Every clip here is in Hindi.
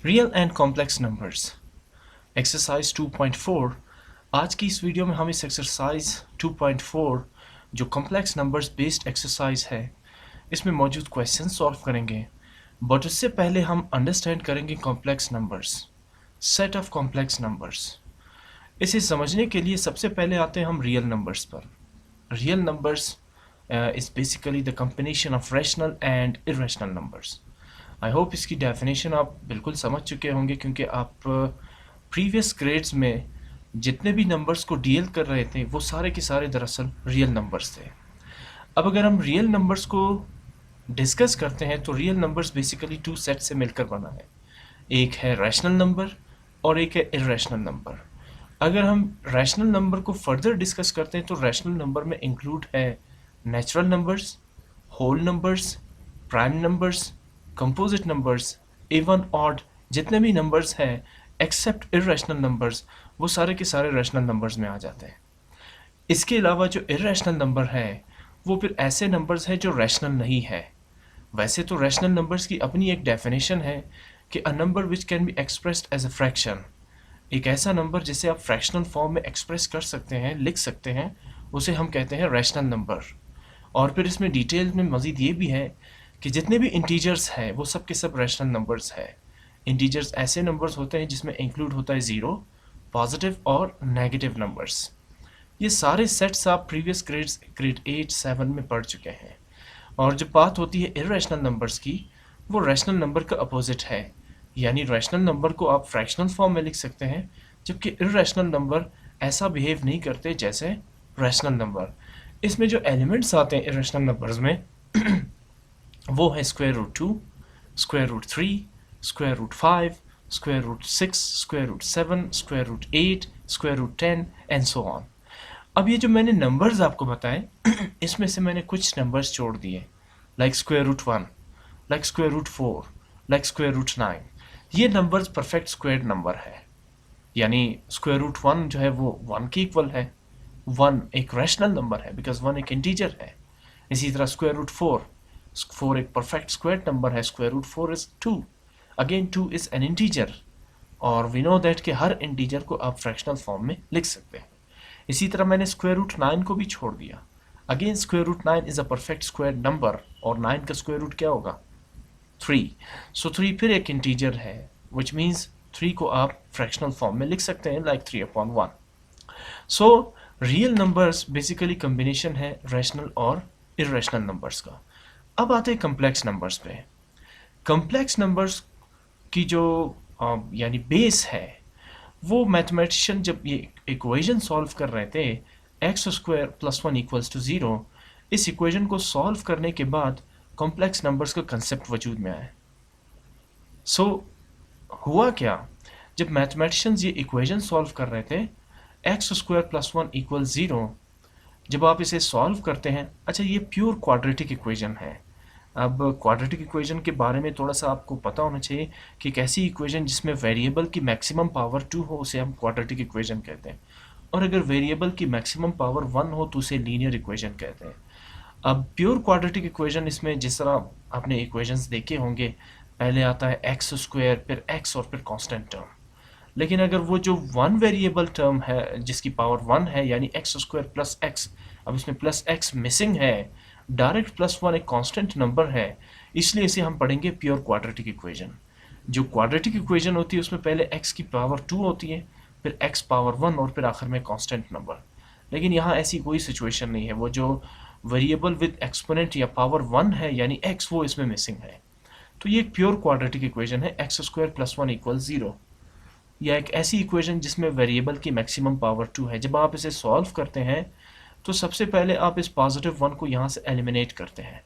Real and complex numbers exercise 2.4। आज की इस वीडियो में हम इस एक्सरसाइज 2.4 जो कॉम्प्लेक्स नंबर्स बेस्ड एक्सरसाइज है इसमें मौजूद क्वेश्चन सॉल्व करेंगे। बट उससे पहले हम अंडरस्टैंड करेंगे complex numbers, set of complex numbers. इसे समझने के लिए सबसे पहले आते हैं हम रियल नंबर्स पर। Real numbers is basically the combination of rational and irrational numbers. I hope इसकी डेफिनेशन आप बिल्कुल समझ चुके होंगे, क्योंकि आप प्रीवियस ग्रेड्स में जितने भी नंबर्स को डील कर रहे थे वो सारे के सारे दरअसल रियल नंबर्स थे। अब अगर हम रियल नंबर्स को डिस्कस करते हैं तो real numbers basically two set से मिलकर बना है। एक है रैशनल नंबर और एक है इरेशनल नंबर। अगर हम रैशनल नंबर को फर्दर डिस्कस करते हैं तो रैशनल नंबर में इंक्लूड है natural numbers, whole numbers, prime numbers, composite numbers, even odd, जितने भी नंबर्स हैं एक्सेप्ट इरेशनल नंबर्स वो सारे के सारे रैशनल नंबर्स में आ जाते हैं। इसके अलावा जो इरेशनल नंबर है वो फिर ऐसे नंबर्स हैं जो रैशनल नहीं है। वैसे तो रैशनल नंबर्स की अपनी एक डेफिनेशन है कि a number which can be expressed as a fraction, एक ऐसा नंबर जिसे आप फ्रैक्शनल फॉर्म में एक्सप्रेस कर सकते हैं, लिख सकते हैं, उसे हम कहते हैं रैशनल नंबर। और फिर इसमें डिटेल में मज़ीद ये भी है कि जितने भी इंटीजर्स हैं वो सब के सब रैशनल नंबर्स हैं। इंटीजर्स ऐसे नंबर्स होते हैं जिसमें इंक्लूड होता है ज़ीरो, पॉजिटिव और नेगेटिव नंबर्स। ये सारे सेट्स आप प्रीवियस ग्रेड 8, 7 में पढ़ चुके हैं। और जब बात होती है इरेशनल नंबर्स की, वो रैशनल नंबर का अपोजिट है। यानी रैशनल नंबर को आप फ्रैक्शनल फॉर्म में लिख सकते हैं, जबकि इरेशनल नंबर ऐसा बिहेव नहीं करते जैसे रैशनल नंबर। इसमें जो एलिमेंट्स आते हैं इरेशनल नंबर्स में वो है square root 2, square root 3, square root 5, square root 6, square root 7, square root 8, square root 10 and so on. अब ये जो मैंने नंबर्स आपको बताए इसमें से मैंने कुछ नंबर्स छोड़ दिए, like square root 1, like square root 4, like square root 9। ये नंबर्स परफेक्ट स्क्वायर नंबर है। यानी स्क्वायर रूट 1 जो है वो 1 के इक्वल है। 1 एक रैशनल नंबर है बिकॉज 1 एक इंटीजर है। इसी तरह स्क्वायर रूट 4, 4 एक परफेक्ट स्क्वायर नंबर है। Square root 4 is 2, again 2 is an integer. और वी नो दैट कि हर इंटीजर को आप फ्रैक्शनल फॉर्म में लिख सकते हैं। इसी तरह मैंने स्क्वायर रूट 9 को भी छोड़ दिया। Again square root 9 is a perfect square number और 9 का स्क्वायर रूट क्या होगा? 3। सो 3 फिर एक इंटीजर है, विच मीन्स 3 को आप फ्रैक्शनल फॉर्म में लिख सकते हैं, like 3/1। So real numbers basically combination है रैशनल और इरेशनल नंबर्स का। अब आते हैं कम्प्लेक्स नंबर्स पे। कम्प्लेक्स नंबर्स की जो यानी बेस है, वो मैथमेटिशियन जब ये इक्वेशन सॉल्व कर रहे थे x square plus 1 equals to 0, इस इक्वेशन को सॉल्व करने के बाद कॉम्प्लेक्स नंबर्स का कंसेप्ट वजूद में आया। सो हुआ क्या, जब मैथमेटिशियंस ये इक्वेशन सॉल्व कर रहे थे एक्स स्क्वायर प्लस 1 इक्वल 0, जब आप इसे सॉल्व करते हैं, अच्छा ये प्योर क्वाड्रेटिक इक्वेशन है। अब क्वाड्रेटिक इक्वेशन के बारे में थोड़ा सा आपको पता होना चाहिए कि एक ऐसी इक्वेशन जिसमें वेरिएबल की मैक्सिमम पावर 2 हो उसे हम क्वाड्रेटिक इक्वेशन कहते हैं, और अगर वेरिएबल की मैक्सिमम पावर 1 हो तो उसे लीनियर इक्वेशन कहते हैं। अब प्योर क्वाड्रेटिक इक्वेशन, इसमें जिस तरह आपने इक्वेशंस देखे होंगे, पहले आता है एक्स स्क्वायर, फिर एक्स और फिर कांस्टेंट टर्म। लेकिन अगर वो जो वन वेरिएबल टर्म है जिसकी पावर 1 है, यानी एक्स स्क्वायर प्लस एक्स, अब इसमें प्लस एक्स मिसिंग है, डायरेक्ट प्लस 1 एक कांस्टेंट नंबर है, इसलिए इसे हम पढ़ेंगे प्योर क्वाड्रेटिक इक्वेशन। जो क्वाड्रेटिक इक्वेशन होती है उसमें पहले एक्स की पावर 2 होती है, फिर एक्स पावर 1 और फिर आखिर में कांस्टेंट नंबर। लेकिन यहाँ ऐसी कोई सिचुएशन नहीं है, वो जो वेरिएबल विद एक्सपोनेंट या पावर 1 है यानी एक्स, वो इसमें मिसिंग है। तो ये एक प्योर क्वाड्रेटिक इक्वेशन है, एक्स स्क्वायर प्लस 1 इक्वल 0, या एक ऐसी इक्वेशन जिसमें वेरिएबल की मैक्सिमम पावर 2 है। जब आप इसे सॉल्व करते हैं तो सबसे पहले आप इस पॉजिटिव 1 को यहाँ से एलिमिनेट करते हैं,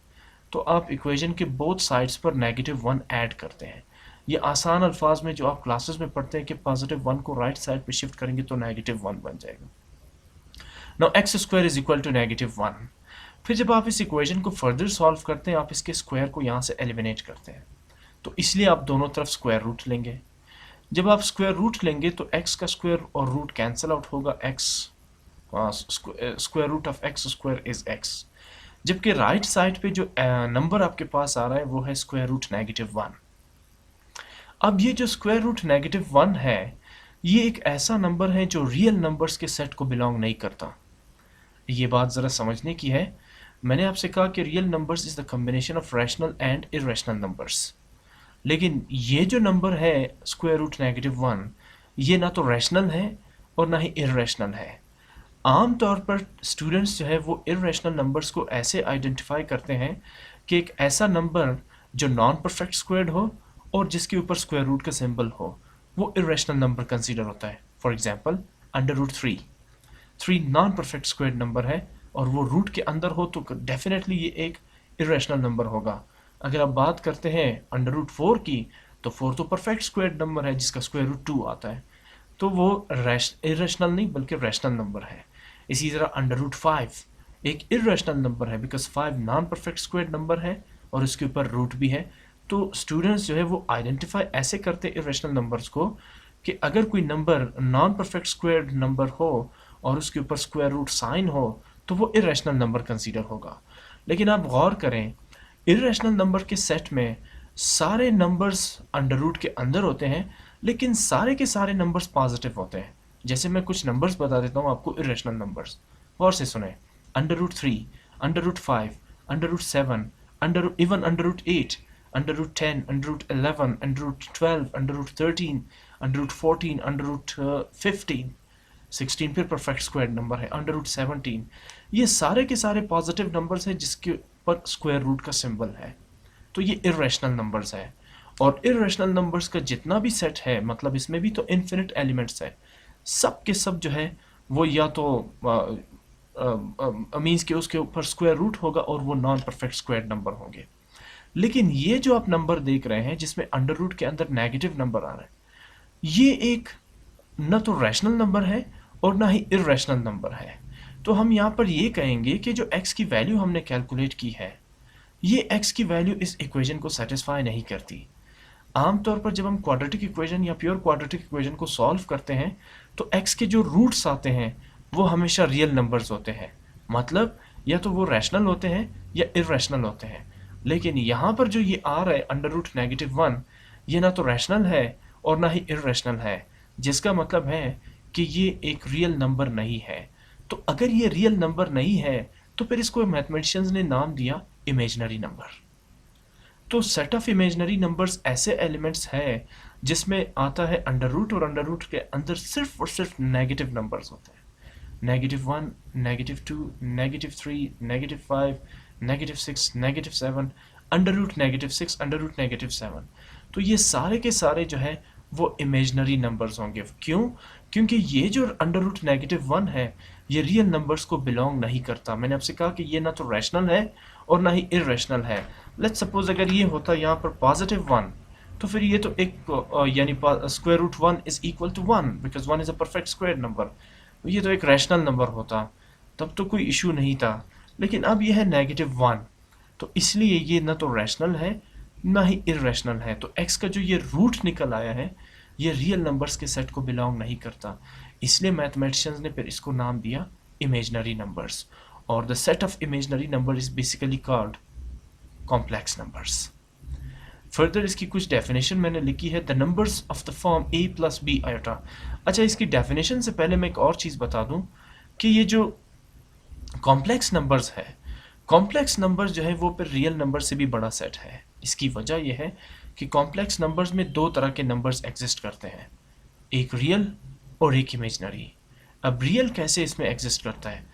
तो आप इक्वेशन के बोथ साइड्स पर नेगेटिव 1 ऐड करते हैं। ये आसान अल्फाज में जो आप क्लासेस में पढ़ते हैं कि पॉजिटिव 1 को राइट साइड पे शिफ्ट करेंगे तो नेगेटिव 1 बन जाएगा। Now x square is equal to negative 1। फिर जब आप इस इक्वेशन को फर्दर सॉल्व करते हैं, आप इसके स्क्वायर को यहाँ से एलिमिनेट करते हैं, तो इसलिए आप दोनों तरफ स्क्वायर रूट लेंगे। जब आप स्क्वायर रूट लेंगे तो x का स्क्वायर और रूट कैंसिल आउट होगा, x square root of x square is x। जबकि राइट साइड पे जो नंबर आपके पास आ रहा है वो है स्क्वायर रूट नेगेटिव 1। अब ये जो स्क्वायर रूट -1 है, ये एक ऐसा नंबर है जो रियल नंबर्स के सेट को बिलोंग नहीं करता। ये बात ज़रा समझने की है। मैंने आपसे कहा कि real numbers is the combination of rational and irrational numbers, लेकिन ये जो नंबर है स्क्वायर रूट -1, ये ना तो रैशनल है और ना ही इरेशनल है। आम तौर पर स्टूडेंट्स जो है वो इरेशनल नंबर्स को ऐसे आइडेंटिफाई करते हैं कि एक ऐसा नंबर जो नॉन परफेक्ट स्क्वायर्ड हो और जिसके ऊपर स्क्वायर रूट का सिंबल हो, वो इरेशनल नंबर कंसीडर होता है। For example √3, 3 non perfect squared number है और वो रूट के अंदर हो तो डेफिनेटली ये एक इरेशनल नंबर होगा। अगर आप बात करते हैं √4 की, तो 4 तो परफेक्ट स्क्वायर्ड नंबर है जिसका स्क्वायर रूट 2 आता है, तो वो इरेशनल नहीं बल्कि रैशनल नंबर है। इसी तरह √5 एक इरेशनल नंबर है because 5 non perfect squared number है और उसके ऊपर रूट भी है। तो स्टूडेंट्स जो है वो आइडेंटिफाई ऐसे करते हैं इरेशनल नंबर्स को कि अगर कोई number non perfect squared number हो और उसके ऊपर स्क्वायर रूट साइन हो तो वो इरेशनल नंबर कंसीडर होगा। लेकिन आप गौर करें, इरेशनल नंबर के सेट में सारे नंबर्स अंडर रूट के अंदर होते हैं, लेकिन सारे के सारे नंबर्स पॉजिटिव होते हैं। जैसे मैं कुछ नंबर्स बता देता हूँ आपको इरेशनल नंबर्स, गौर से सुने। √3, √5, √7, इवन √8, √10, √11, √12, √13, √14, √15, 16 फिर परफेक्ट स्क्वायर नंबर है, √17। ये सारे के सारे पॉजिटिव नंबर्स हैं जिसके ऊपर स्क्वायर रूट का सिंबल है, तो ये इरेशनल नंबर्स है। और इरेशनल नंबर्स का जितना भी सेट है, मतलब इसमें भी तो इन्फिनिट एलिमेंट्स है, सब के सब जो है वो या तो मीन्स कि उसके ऊपर स्क्वायर रूट होगा और वो नॉन परफेक्ट स्क्वायर नंबर होंगे। लेकिन ये जो आप नंबर देख रहे हैं जिसमें अंडर रूट के अंदर नेगेटिव नंबर आ रहा है, ये एक न तो रैशनल नंबर है और ना ही इरेशनल नंबर है। तो हम यहाँ पर ये कहेंगे कि जो x की वैल्यू हमने कैलकुलेट की है, ये x की वैल्यू इस इक्वेशन को सेटिस्फाई नहीं करती। आमतौर पर जब हम क्वाड्रेटिक इक्वेशन या प्योर क्वाड्रेटिक इक्वेशन को सॉल्व करते हैं तो x के जो रूट्स आते हैं वो हमेशा रियल नंबर्स होते हैं, मतलब या तो वो रैशनल होते हैं या इरेशनल होते हैं। लेकिन यहाँ पर जो ये आ रहा है √-1, ये ना तो रैशनल है और ना ही इरेशनल है, जिसका मतलब है कि ये एक रियल नंबर नहीं है। तो अगर ये रियल नंबर नहीं है तो फिर इसको मैथमेटिशियंस ने नाम दिया इमेजिनरी नंबर। तो सेट ऑफ इमेजिनरी नंबर्स ऐसे एलिमेंट्स हैं जिसमें आता है अंडर रूट और अंडर रूट के अंदर सिर्फ और सिर्फ नेगेटिव नंबर्स होते हैं। -1, -2, -3, -5, -6, -7, √-6, √-7। तो ये सारे के सारे जो है वो इमेजिनरी नंबर्स होंगे। क्यों? क्योंकि ये जो √-1 है ये रियल नंबर्स को बिलोंग नहीं करता। मैंने आपसे कहा कि ये ना तो रैशनल है और ना ही इरेशनल है। लेट्स सपोज अगर ये होता यहाँ पर +1, तो फिर ये तो एक यानी √1 is equal to 1 because 1 is a perfect square number, ये तो एक रैशनल नंबर होता, तब तो कोई इशू नहीं था। लेकिन अब ये है -1, तो इसलिए ये ना तो रैशनल है ना ही इरेशनल है। तो x का जो ये रूट निकल आया है ये रियल नंबर्स के सेट को बिलोंग नहीं करता, इसलिए मैथमेटिशियंस ने फिर इसको नाम दिया इमेजिनरी नंबर्स। और the set of imaginary number is basically called complex numbers. Further इसकी कुछ डेफिनेशन मैंने लिखी है, the numbers of the form a + b iota. अच्छा, इसकी डेफिनेशन से पहले मैं एक और चीज़ बता दूं कि ये जो कॉम्प्लेक्स नंबर्स है, कॉम्प्लेक्स नंबर्स जो है वो फिर रियल नंबर से भी बड़ा सेट है। इसकी वजह यह है कि कॉम्प्लेक्स नंबर्स में दो तरह के नंबर्स एग्जिस्ट करते हैं, एक रियल और एक इमेजिनरी। अब रियल कैसे इसमें एग्जिस्ट करता है,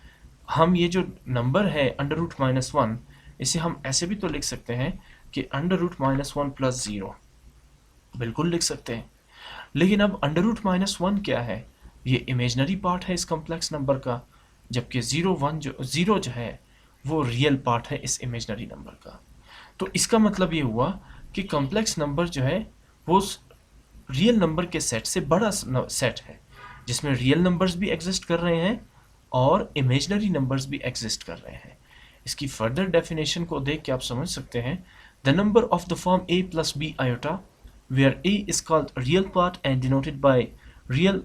हम ये जो नंबर है √-1, इसे हम ऐसे भी तो लिख सकते हैं कि √-1 + 0, बिल्कुल लिख सकते हैं। लेकिन अब √-1 क्या है, ये इमेजिनरी पार्ट है इस कॉम्प्लेक्स नंबर का, जबकि 0 जो है वो रियल पार्ट है इस इमेजिनरी नंबर का। तो इसका मतलब ये हुआ कि कॉम्प्लेक्स नंबर जो है वो रियल नंबर के सेट से बड़ा सेट है, जिसमें रियल नंबर्स भी एग्जिस्ट कर रहे हैं और इमेजिनरी नंबर्स भी एग्जिस्ट कर रहे हैं। इसकी फर्दर डेफिनेशन को देख के आप समझ सकते हैं, the number of the form a + b iota where a is called real part and denoted by real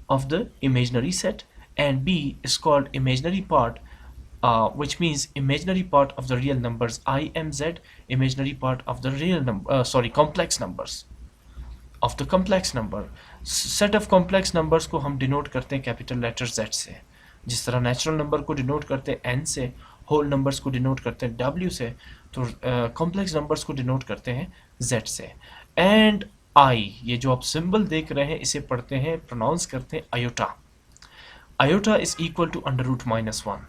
of the imaginary set and b is called imaginary part, which means imaginary part of the real numbers I, M, Z, imaginary part of the real complex numbers. Of the complex number. Set of complex numbers को हम डिनोट करते हैं कैपिटल लेटर Z से, जिस तरह नेचुरल नंबर को डिनोट करते हैं N से, होल नंबर्स को डिनोट करते हैं W से, तो कॉम्प्लेक्स नंबर्स को डिनोट करते हैं Z से। एंड आई, ये जो आप सिंबल देख रहे हैं इसे पढ़ते हैं, प्रोनाउंस करते हैं iota. Iota is equal to √-1।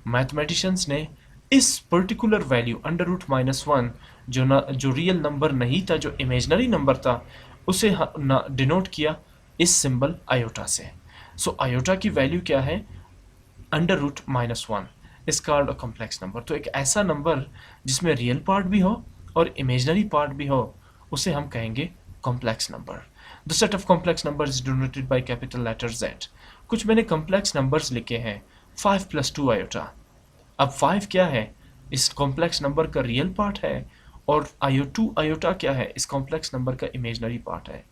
Mathematicians ने इस पर्टिकुलर वैल्यू √-1 जो रियल नंबर नहीं था, जो इमेजनरी नंबर था, उसे डिनोट किया इस सिंबल आयोटा से। सो आयोटा की वैल्यू क्या है? √-1 is called a complex number. तो एक ऐसा नंबर जिसमें रियल पार्ट भी हो और इमेजनरी पार्ट भी हो, उसे हम कहेंगे complex number. The set of complex number is denoted by capital letter Z। कुछ मैंने कॉम्प्लेक्स नंबर्स लिखे हैं, 5 + 2 आयोटा। अब 5 क्या है? इस कॉम्प्लेक्स नंबर का रियल पार्ट है, और 2 आयोटा क्या है? इस कॉम्प्लेक्स नंबर का इमेजनरी पार्ट है।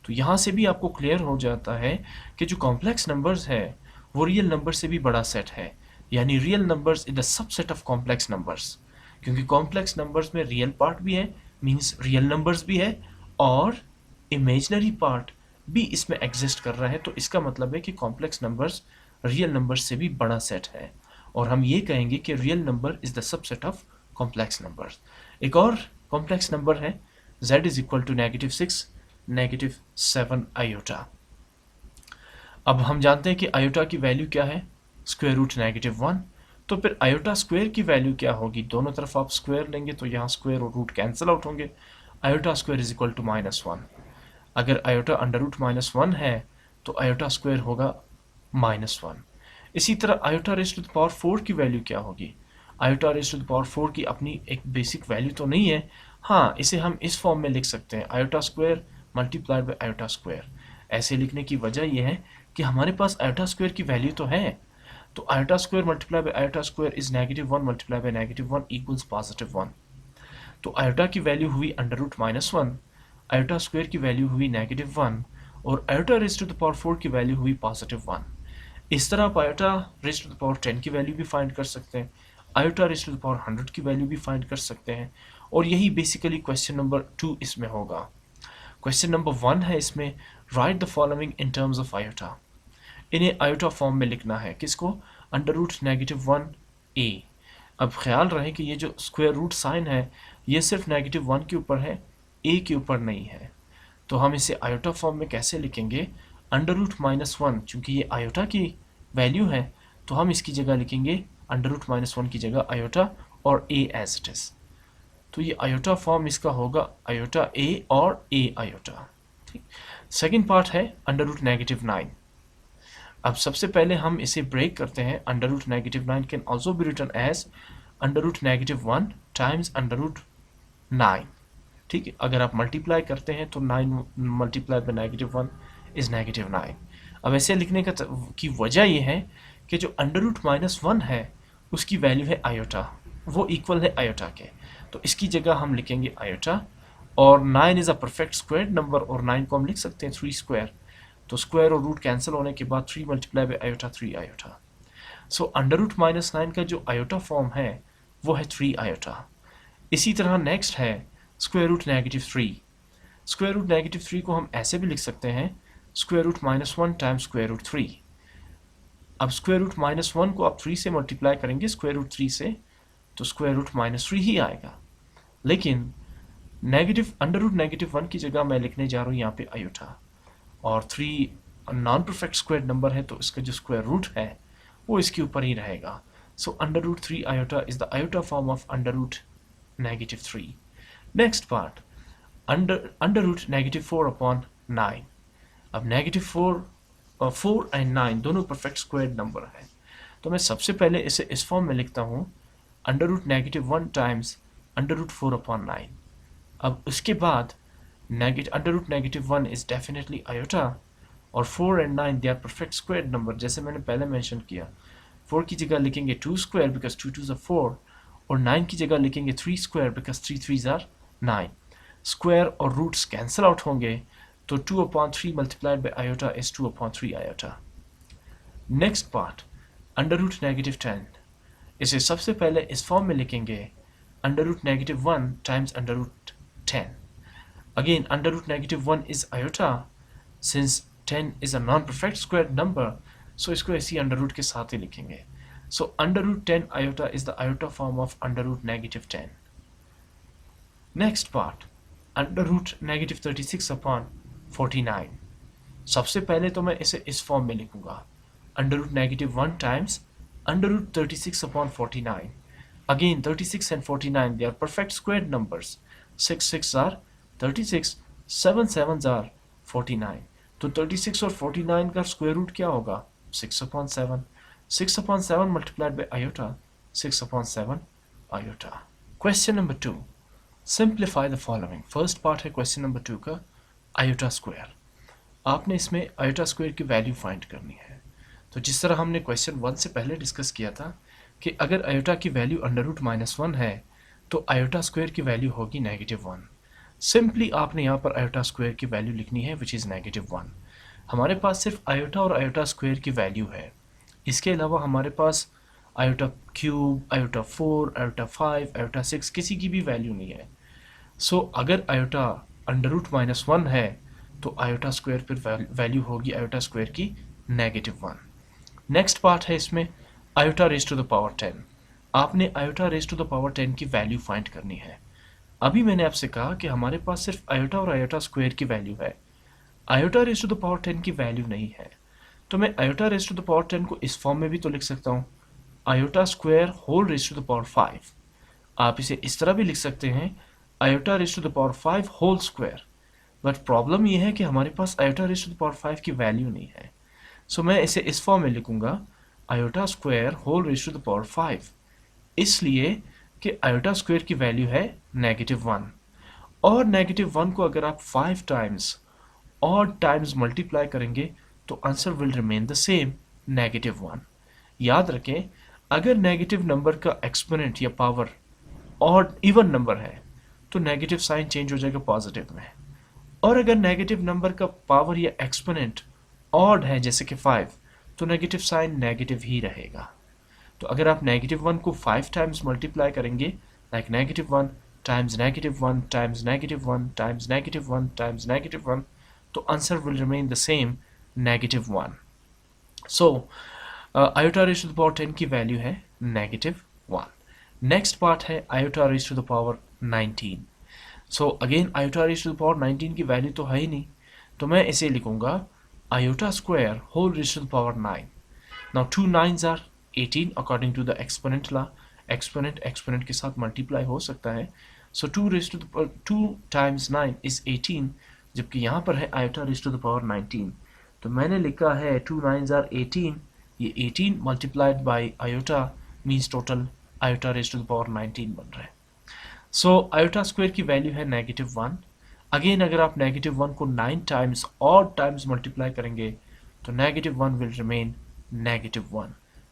तो यहाँ से भी आपको क्लियर हो जाता है कि जो कॉम्प्लेक्स नंबर्स है वो रियल नंबर से भी बड़ा सेट है, यानी real numbers in the subset of complex numbers. क्योंकि कॉम्प्लेक्स नंबर्स में रियल पार्ट भी है, मीन्स रियल नंबर्स भी है, और इमेजनरी पार्ट भी इसमें एग्जिस्ट कर रहा है। तो इसका मतलब है कि कॉम्प्लेक्स नंबर्स रियल नंबर्स से भी बड़ा सेट है, और हम ये कहेंगे कि real number is the subset of complex numbers. एक और कॉम्प्लेक्स नंबर है Z is equal to -6, -7 iota. अब हम जानते हैं कि आयोटा की वैल्यू क्या है? √-1। तो फिर आयोटा स्क्वायर की वैल्यू क्या होगी? दोनों तरफ आप स्क्वायर लेंगे तो यहाँ स्क्वायर और रूट कैंसिल आउट होंगे। Iota square is equal to -1। अगर आयोटा √-1 है तो आयोटा स्क्वायर होगा -1। इसी तरह iota raise to the power 4 की वैल्यू क्या होगी? Iota raise to the power 4 की अपनी एक बेसिक वैल्यू तो नहीं है। हाँ, इसे हम इस फॉर्म में लिख सकते हैं, iota square multiplied by iota square. ऐसे लिखने की वजह यह है कि हमारे पास आयोटा स्क्वायर की वैल्यू तो है। तो iota square multiply by iota square is -1 multiply bye -1 equals +1। तो आयोटा की वैल्यू हुई √-1, आयोटा स्क्वायर की वैल्यू हुई -1, और iota raise to the power 4 की वैल्यू हुई +1। इस तरह आप iota raise to the power 10 की वैल्यू भी फाइंड कर सकते हैं, iota raise to the power 100 की वैल्यू भी फाइंड कर सकते हैं, और यही बेसिकली क्वेश्चन नंबर 2 इसमें होगा। क्वेश्चन नंबर 1 है इसमें, right the following in terms of iota. इन्हें आयोटा फॉर्म में लिखना है, किसको? √-1a। अब ख्याल रहे कि ये जो स्क्वायर रूट साइन है ये सिर्फ -1 के ऊपर है, a के ऊपर नहीं है। तो हम इसे आयोटा फॉर्म में कैसे लिखेंगे? √-1, चूंकि ये आयोटा की वैल्यू है तो हम इसकी जगह लिखेंगे √-1 की जगह आयोटा और a एज इट इज। तो ये आयोटा फॉर्म इसका होगा आयोटा a और a आयोटा। ठीक। सेकेंड पार्ट है √-9। अब सबसे पहले हम इसे ब्रेक करते हैं। √-9 can also be written as √-1 times √9। ठीक है, अगर आप मल्टीप्लाई करते हैं तो 9 मल्टीप्लाई बाय -1 इज -9। अब ऐसे लिखने की वजह यह है कि जो √-1 है उसकी वैल्यू है आयोटा, वो इक्वल है आयोटा के, तो इसकी जगह हम लिखेंगे आयोटा। और 9 is a perfect square number, और 9 को हम लिख सकते हैं 3 स्क्वायर, तो स्क्वायर और रूट कैंसिल होने के बाद 3 मल्टीप्लाई बाय आयोटा 3 आयोटा। सो √-9 का जो आयोटा फॉर्म है वो है 3 आयोटा। इसी तरह नेक्स्ट है √-3। √-3 को हम ऐसे भी लिख सकते हैं √-1 टाइम्स √3। अब √-1 को आप 3 से मल्टीप्लाई करेंगे √3 से, तो √-3 ही आएगा। लेकिन √-1 की जगह मैं लिखने जा रहा हूँ यहाँ पे आयोटा, और 3 नॉन परफेक्ट स्क्वायर नंबर है तो इसका जो स्क्वायर रूट है वो इसके ऊपर ही रहेगा। सो √3 iota is the iota form of √-3। Next part √-4/9। अब -4 एंड 9 दोनों परफेक्ट स्क्वायर नंबर है, तो मैं सबसे पहले इसे इस फॉर्म में लिखता हूँ √-1 टाइम्स √4/9। अब उसके बाद √-1 इज डेफिनेटली आयोटा, और 4 and 9 they are perfect square number, जैसे मैंने पहले मेंशन किया। 4 की जगह लिखेंगे 2 स्क्वायर बिकॉज 2 2s are 4, और 9 की जगह लिखेंगे 3 square because 3 3s are 9। Square और रूट्स कैंसिल आउट होंगे, तो 2/3 multiplied by iota is 2/3 iota. Next part √-10। इसे सबसे पहले इस फॉर्म में लिखेंगे √-1 times √10। Again, under root negative 1 is iota. Since 10 is a non-perfect squared number, so इसको ऐसी अंडर रूट के साथ ही लिखेंगे. So under root 10 iota is the iota form of under root negative 10. Next part, under root negative 36 upon 49. सबसे पहले तो मैं इसे इस फॉर्म में लिखूंगा, under root negative 1 times under root 36 upon 49. Again, 36 and 49, they are perfect squared numbers. 6 6 are 36, 7 7s are 49. तो 36 और 49 का स्क्वायर रूट क्या होगा? 6 upon 7. 6 upon 7 multiplied by iota, 6 upon 7 iota. Question number 2. Simplify the following. First part है question number 2 का iota square. आपने इसमें iota square की वैल्यू फाइंड करनी है. तो जिस तरह हमने क्वेश्चन 1 से पहले डिस्कस किया था कि अगर आयोटा की वैल्यू अंडर रूट -1 है तो आयोटा स्क्वायर की वैल्यू होगी -1. सिंपली आपने यहाँ पर आयोटा स्क्वायर की वैल्यू लिखनी है विच इज़ -1. हमारे पास सिर्फ आयोटा और आयोटा स्क्वायर की वैल्यू है. इसके अलावा हमारे पास iota cube, iota 4, iota 5, iota 6 किसी की भी वैल्यू नहीं है. सो अगर आयोटा अंडर रूट -1 है तो आयोटा स्क्वायर पर वैल्यू होगी आयोटा स्क्वायर की -1. नेक्स्ट पार्ट है इसमें iota raise to the power 10. आपने iota raise to the power 10 की वैल्यू फाइंड करनी है. अभी मैंने आपसे कहा कि हमारे पास सिर्फ आयोटा और आयोटा स्क्वायर की वैल्यू है, iota raise to the power 10 की वैल्यू नहीं है. तो मैं iota raise to the power 10 को इस फॉर्म में भी तो लिख सकता हूँ, iota square whole raise to the power 5. आप इसे इस तरह भी लिख सकते हैं, iota raise to the power 5 whole square. But problem यह है कि हमारे पास iota raise to the power 5 की वैल्यू नहीं है. सो मैं इसे इस फॉर्म में लिखूंगा, iota square whole raise to the power 5, इसलिए कि आयोटा स्क्वायर की वैल्यू है -1. और -1 को अगर आप 5 टाइम्स ऑड टाइम्स मल्टीप्लाई करेंगे तो answer will remain the same, -1. याद रखें, अगर नेगेटिव नंबर का एक्सपोनेंट या पावर ऑड इवन नंबर है तो नेगेटिव साइन चेंज हो जाएगा पॉजिटिव में, और अगर नेगेटिव नंबर का पावर या एक्सपोनेंट ऑड है जैसे कि 5, तो नेगेटिव साइन नेगेटिव ही रहेगा. तो अगर आप -1 को 5 टाइम्स मल्टीप्लाई करेंगे, like -1 times -1 times -1 times -1 times -1, तो answer will remain the same, -1. So iota raise to the power 10 की वैल्यू है -1. नेक्स्ट पार्ट है iota raise to the power 19. So again iota raise to the power 19 की वैल्यू तो है ही नहीं, तो मैं इसे लिखूंगा iota square whole raised to the power 9. Now 2 9s are 18 according to the exponent law. Exponent के साथ multiply हो सकता है. So 2 times 9 is 18, जबकि यहाँ पर है iota raised to the power 19. तो मैंने लिखा है 2 9s are 18. ये 18 multiplied by iota means total iota raised to the power 19 बन रहा है. So iota square की वैल्यू है -1. अगेन अगर आप -1 को 9 टाइम्स ऑड टाइम्स मल्टीप्लाई करेंगे तो -1 will remain -1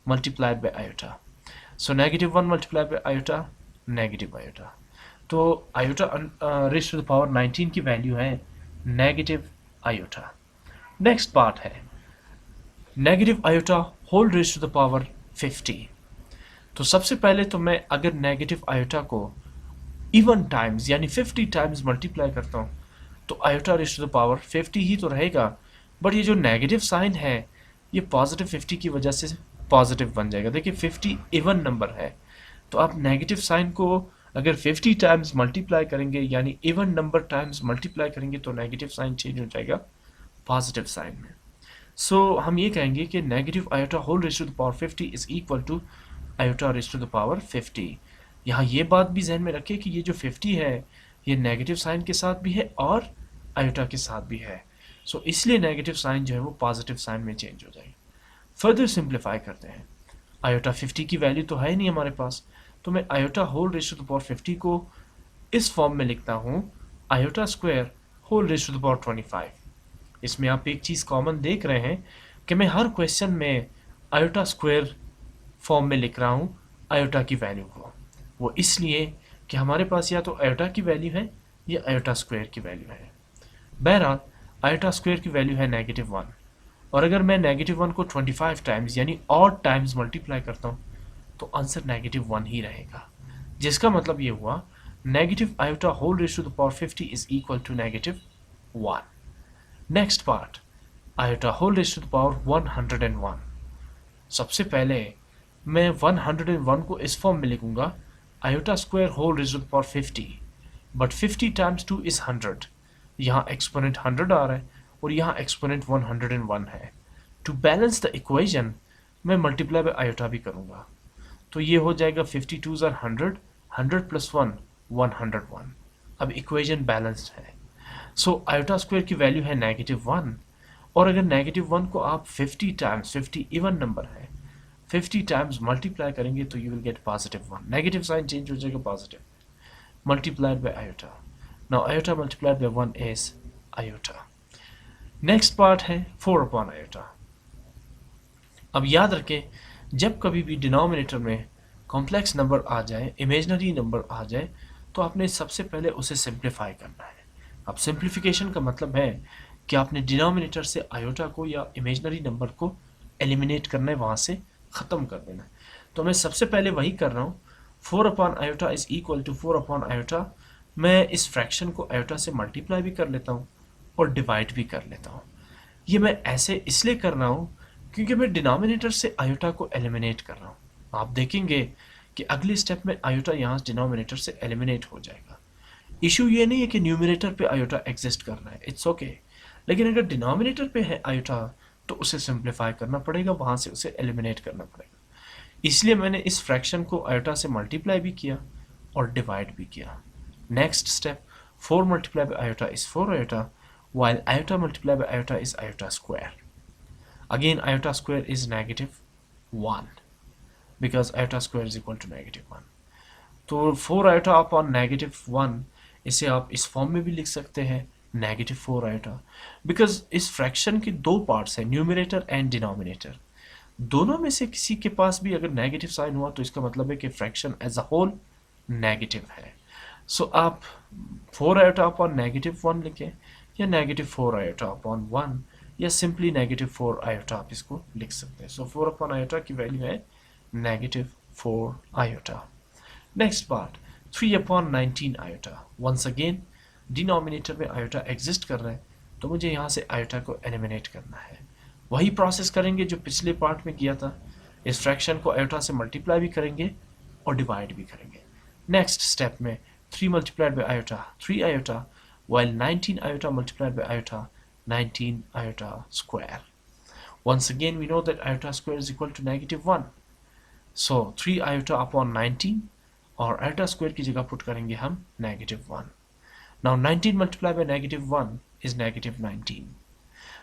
multiplied by iota. So -1 multiplied by iota, negative iota. तो iota raise to the power 19 की वैल्यू है नेगेटिव आयोटा. नेक्स्ट पार्ट है negative iota whole raise to the power 50. तो सबसे पहले तो मैं अगर नेगेटिव आयोटा को इवन टाइम्स यानी 50 टाइम्स मल्टीप्लाई करता हूँ तो iota raise to the power 50 ही तो रहेगा, बट ये जो नेगेटिव साइन है ये पॉजिटिव 50 की वजह से पॉजिटिव बन जाएगा. देखिए 50 इवन नंबर है, तो आप नेगेटिव साइन को अगर 50 टाइम्स मल्टीप्लाई करेंगे यानी इवन नंबर टाइम्स मल्टीप्लाई करेंगे तो नेगेटिव साइन चेंज हो जाएगा पॉजिटिव साइन में. सो हम ये कहेंगे कि negative iota whole raise to the power 50 is equal to iota raise to the power 50. यहाँ ये बात भी जहन में रखें कि ये जो 50 है ये नेगेटिव साइन के साथ भी है और आयोटा के साथ भी है. सो इसलिए नेगेटिव साइन जो है वो पॉजिटिव साइन में चेंज हो जाएगी. फर्दर सिंप्लीफाई करते हैं, आयोटा 50 की वैल्यू तो है नहीं हमारे पास, तो मैं iota whole raise to the power 50 को इस फॉर्म में लिखता हूँ, iota square whole raise to the power 25. इसमें आप एक चीज़ कॉमन देख रहे हैं कि मैं हर क्वेश्चन में आयोटा स्क्वायर फॉर्म में लिख रहा हूँ आयोटा की वैल्यू को. वो इसलिए कि हमारे पास या तो आयोटा की वैल्यू है या आयोटा स्क्वायर की वैल्यू है. बहरहाल आयोटा स्क्वायर की वैल्यू है -1, और अगर मैं -1 को 25 टाइम्स यानी ऑड टाइम्स मल्टीप्लाई करता हूँ तो आंसर -1 ही रहेगा, जिसका मतलब ये हुआ negative iota whole raised to the power 50 is equal to negative 1. Next part, iota whole raised to the power 101. सबसे पहले मैं 101 को इस फॉर्म में लिखूंगा, iota square whole raised to the power 50, but 50 times 2 is 100. यहाँ एक्सपोनेंट 100 आ रहा है और यहाँ एक्सपोनेंट 101 है. टू बैलेंस द इक्वेशन मैं मल्टीप्लाई बाय आयोटा भी करूँगा, तो ये हो जाएगा 52 आर 100, 100 प्लस 1 101. अब इक्वेशन बैलेंस्ड है. सो आयोटा स्क्वायर की वैल्यू है -1, और अगर -1 को आप 50 टाइम्स, 50 इवन नंबर है, 50 टाइम्स मल्टीप्लाई करेंगे तो you will get +1. Negative sign change हो जाएगा positive, multiplied by iota. Now iota multiplied by 1 is iota. Next part है 4 अपॉन आयोटा. अब याद रखें, जब कभी भी डिनोमिनेटर में कॉम्प्लेक्स नंबर आ जाए, इमेजिनरी नंबर आ जाए, तो आपने सबसे पहले उसे सिंप्लीफाई करना है. अब सिंप्लीफिकेशन का मतलब है कि आपने डिनोमिनेटर से आयोटा को या इमेजिनरी नंबर को एलिमिनेट करना है, वहाँ से ख़त्म कर देना है. तो मैं सबसे पहले वही कर रहा हूँ. 4 upon iota is equal to 4 upon iota. मैं इस फ्रैक्शन को आयोटा से मल्टीप्लाई भी कर लेता हूँ और डिवाइड भी कर लेता हूँ. ये मैं ऐसे इसलिए कर रहा हूँ क्योंकि मैं डिनोमिनेटर से आयोटा को एलिमिनेट कर रहा हूँ. आप देखेंगे कि अगले स्टेप में आयोटा यहाँ डिनोमिनेटर से एलिमिनेट हो जाएगा. इशू ये नहीं है कि न्यूमिनेटर पे आयोटा एग्जिस्ट कर रहा है, इट्स ओके. लेकिन अगर डिनोमिनेटर पे है आयोटा तो उसे सिंप्लीफाई करना पड़ेगा, वहाँ से उसे एलिमिनेट करना पड़ेगा. इसलिए मैंने इस फ्रैक्शन को आयोटा से मल्टीप्लाई भी किया और डिवाइड भी किया. Next step, 4 multiply by iota is 4 iota, while iota multiplied by iota is iota square. Again, iota square is -1 because iota square is equal to -1. तो 4 iota upon -1 इसे आप इस फॉर्म में भी लिख सकते हैं, -4 iota, बिकॉज इस फ्रैक्शन के दो पार्ट्स हैं, न्यूमरेटर एंड डिनोमिनेटर. दोनों में से किसी के पास भी अगर नेगेटिव साइन हुआ तो इसका मतलब है कि fraction as a whole negative है. सो आप 4 iota upon -1 लिखें, या -4 iota upon 1, या सिंपली -4 iota आप इसको लिख सकते हैं. सो 4 अपॉन आयोटा की वैल्यू है -4 iota. Next part, 3 upon 19 iota. Once again denominator में आयोटा एग्जिस्ट कर रहा है, तो मुझे यहाँ से आयोटा को एलिमिनेट करना है. वही प्रोसेस करेंगे जो पिछले पार्ट में किया था. इस फ्रैक्शन को आयोटा से मल्टीप्लाई भी करेंगे और डिवाइड भी करेंगे. नेक्स्ट स्टेप में 3 multiplied by iota, 3 iota, while 19 iota multiplied by iota, 19 iota square. Once again, we know that iota square is equal to -1. So 3 iota upon 19, और iota square की जगह पुट करेंगे हम -1. Now 19 multiplied by -1 is -19.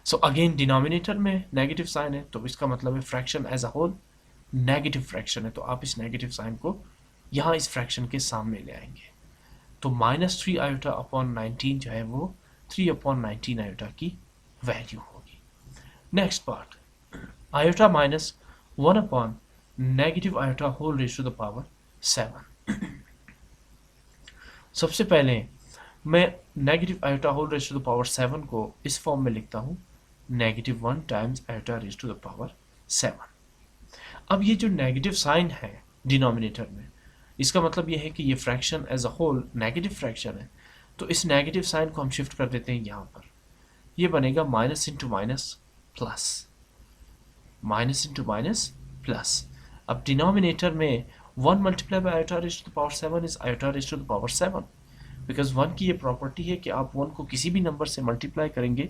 So again denominator में नेगेटिव साइन है, तो इसका मतलब है fraction as a whole negative fraction है. तो आप इस नेगेटिव साइन को यहाँ इस फ्रैक्शन के सामने ले आएंगे. तो -3 iota अपॉन 19 जो है वो 3 अपॉन 19 iota की वैल्यू होगी. Next part, iota minus 1 upon negative iota whole raise to the power 7. सबसे पहले मैं negative iota whole raise to the power 7 को इस फॉर्म में लिखता हूँ, -1 times iota raise to the power 7. अब ये जो नेगेटिव साइन है डिनोमिनेटर में, इसका मतलब ये है कि ये fraction as a whole negative fraction है. तो इस नेगेटिव साइन को हम शिफ्ट कर देते हैं यहाँ पर. ये बनेगा minus into minus plus, minus into minus plus. अब डिनोमिनेटर में 1 multiply by iota raise to the power 7 is iota raise to the power 7, because 1 की ये प्रॉपर्टी है कि आप 1 को किसी भी नंबर से मल्टीप्लाई करेंगे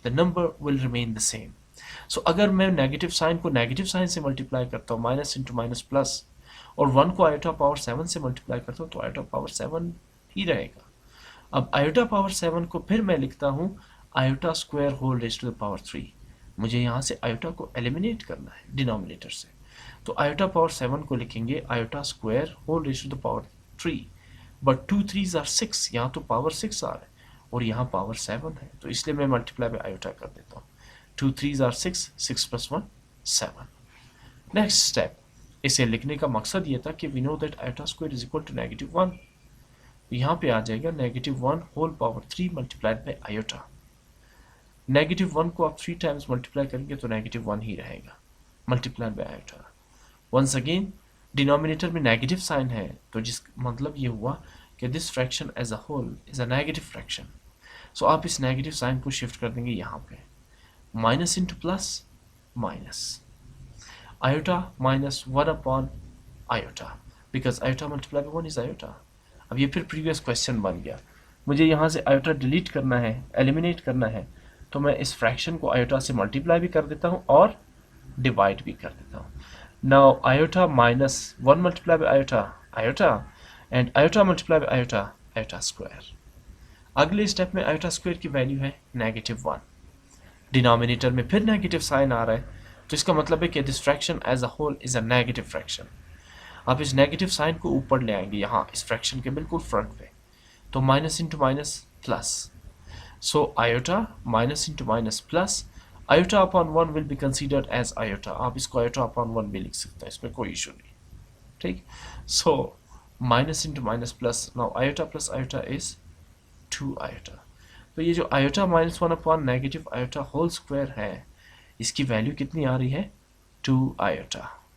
the number will remain the same. So अगर मैं नेगेटिव साइन को नेगेटिव साइन से मल्टीप्लाई करता हूँ, माइनस इंटू माइनस प्लस, और 1 को आयोटा पावर 7 से मल्टीप्लाई करता हूँ, तो आयोटा पावर 7 ही रहेगा. अब आयोटा पावर 7 को फिर मैं लिखता हूँ iota square whole raise to the power 3. मुझे यहाँ से आयोटा को एलिमिनेट करना है डिनोमिनेटर से, तो आयोटा पावर 7 को लिखेंगे iota square whole raise to the power 3. But 2 3s are 6, यहाँ तो पावर 6 आ रहा है और यहाँ पावर 7 है, तो इसलिए मैं मल्टीप्लाई बाय आयोटा कर देता हूँ. 2 3s आर 6, 6 + 1 7. नेक्स्ट स्टेप, इसे लिखने का मकसद ये था कि we know that iota square is equal to -1. यहाँ पे आ जाएगा -1 whole power 3 multiplied by iota. -1 को आप 3 टाइम्स मल्टीप्लाई करेंगे तो -1 ही रहेगा multiplied by iota. Once again denominator में नेगेटिव साइन है, तो जिस मतलब ये हुआ कि this fraction as a whole is a negative fraction. So आप इस नेगेटिव साइन को शिफ्ट कर देंगे यहाँ पे, minus into plus minus, iota minus 1 upon iota, because iota multiply by 1 is iota. अब ये फिर प्रीवियस क्वेश्चन बन गया, मुझे यहाँ से आयोटा डिलीट करना है, एलिमिनेट करना है, तो मैं इस फ्रैक्शन को आयोटा से मल्टीप्लाई भी कर देता हूँ और डिवाइड भी कर देता हूँ। Now iota minus 1 multiply by iota iota, and iota multiply by iota iota square. अगले स्टेप में आयोटा स्क्वायर की वैल्यू है -1, डिनोमिनेटर में फिर नेगेटिव साइन आ रहा है, तो इसका मतलब है कि this fraction as a whole is a negative fraction. आप इस नेगेटिव साइन को ऊपर ले आएंगे यहाँ इस फ्रैक्शन के बिल्कुल फ्रंट पे, तो minus into minus plus, so iota minus into minus plus, iota upon 1 will be considered as iota, आप इसको आयोटा अपॉन 1 भी लिख सकते हैं, इसमें कोई इशू नहीं, ठीक। So minus into minus plus, now iota plus iota is 2 iota. तो ये जो iota minus 1 upon negative iota whole square है, इसकी वैल्यू कितनी आ रही है, 2 आयोटा।